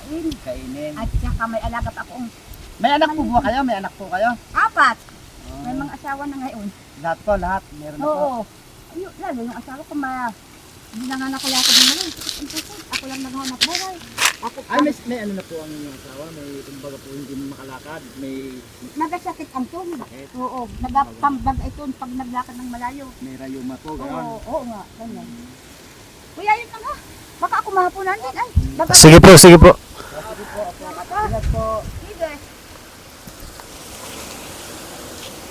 kainin. Kainin. At saka may alaga pa akong May anak po ba kayo? May anak po kayo? 4. Oh. May mga asawa na ngayon. Lahat po, lahat. Meron na po. Oo. Ayun, lalo yung asawa ko hindi nanganak kaya ako din naman. Ako lang naghanap buhay. Ay, may ano na po ang inyong asawa? May kumbaga po hindi makalakad. May Nagasakit ang tun. sakit. Oo. Nagatambag ito pag naglakad ng malayo. May rayuma po. Oo, Gano'n. oo nga. Ganyan. Kuya, yun lang ha. Baka ako mahapunan din. Ay, baka Sige po, sige po. Ingat po. sige.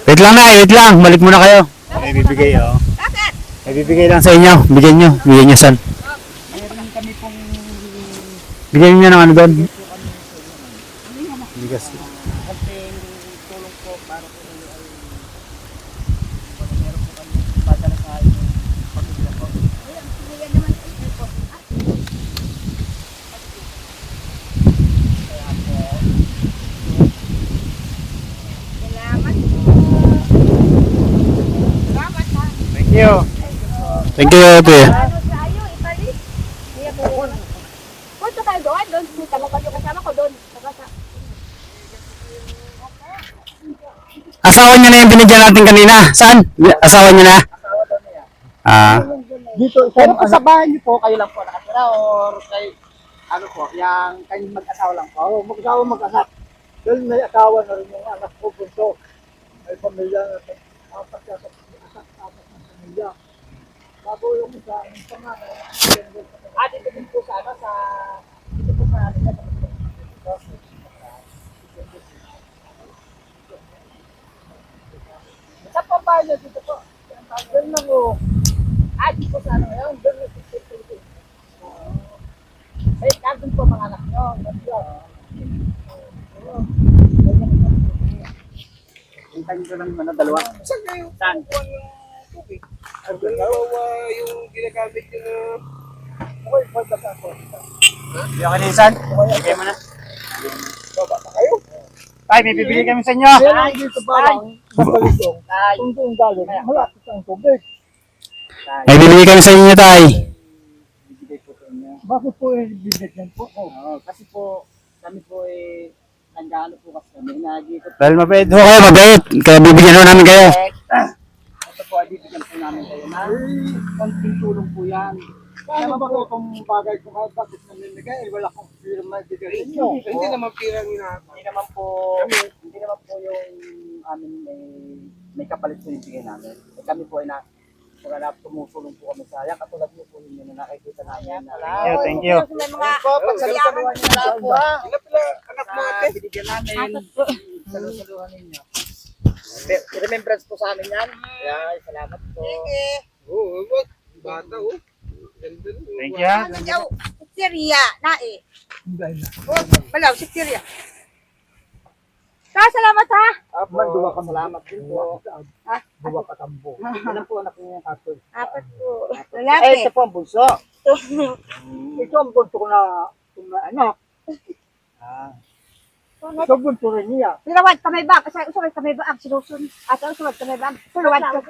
Wait lang na, wait lang. Balik muna kayo. May bibigay, oh. Bakit? May bibigay lang sa inyo. Bigyan nyo. Bigyan nyo san. Mayroon kami pong Bigyan nyo ng ano doon. Bigas. konting tulong po para po ay meron po kami padala sa inyong pamilya po. Kuya naman ito po. Kaya po, Salamat po. Salamat ha. Thank you. Thank you, ate. Ano sa iyo, ibalik. Kuya po. Punta tayo doon. Doon, punta mo pa yung kasama ko doon. Asawa niyo na yung binigyan natin kanina. Saan? Asawa niyo na? asawa daw niya. Ah. Dito, pero po sa bahay niyo po, kayo lang po nakatira or kay, ano po, yung kayong mag-asawa lang po? Oo, mag-asawa mag-anak. Dahil may asawa na rin yung anak ko, bunso. May pamilya na ito. Apat na pamilya. Bago yung isa, yung pangalan. Dito din po sa ano, dito po sa ano, sa pampahan niyo dito po. Doon lang o. Dito sa ano ngayon, doon yung sisipin. Ay, nandun po mga anak nyo. Hintayin ko lang ano, dalawa. Saan kayo? Saan? Tubig. Ang dalawa yung ginagamit nyo na... Okay, pagkata ko. Hindi ako nisan. Bigay mo na. Baba pa kayo? Ay, may bibigay kami sa inyo. Ay, dito pa lang. Bastalisong. Kung doon galing, malapit ang tubig. May bibigay kami sa inyo, tay. Bibigay po sa inyo. Bakit po bibigyan po? Oo, kasi po, kami po nag-ano po kasi kami, nag-ikot. Dahil mabait ho kayo, mabait. Kaya bibigyan ho namin kayo. Ito po, bibigyan po namin kayo na konting tulong po yan. Kaya ba po itong bagay ko kahit bakit namimigay, wala kong firma bigay sa inyo. Hindi naman pirang hinahanap. Hindi naman po yung amin may kapalit po yung bigay namin. Kami po ay tumusulong po kami sa yan. Katulad niyo po yun na nakikita namin. Thank you. May mga Pagsaluhan niyo na po ha. Ilan pala anak mo ate? Binigyan namin. Salusaluhan ninyo. Remembrance po sa amin yan. Kaya salamat po. Oo, wag. Bata oh. Ganda nun. Thank you. Ano daw? Syria, nae. Oh, balaw, si Syria. Salamat ha. Duwa ka salamat din po. Ha? Duwa ka tambo. Ilan po anak niyo yung kaso? 4 po. Eh, Lalaki. ito po ang bunso. Ito ang bunso ko na anak. Ito ang bunso rin niya. Sirawad kamay bag. Usawad kamay bag. Sinusun. At usawad kamay bag. Sirawad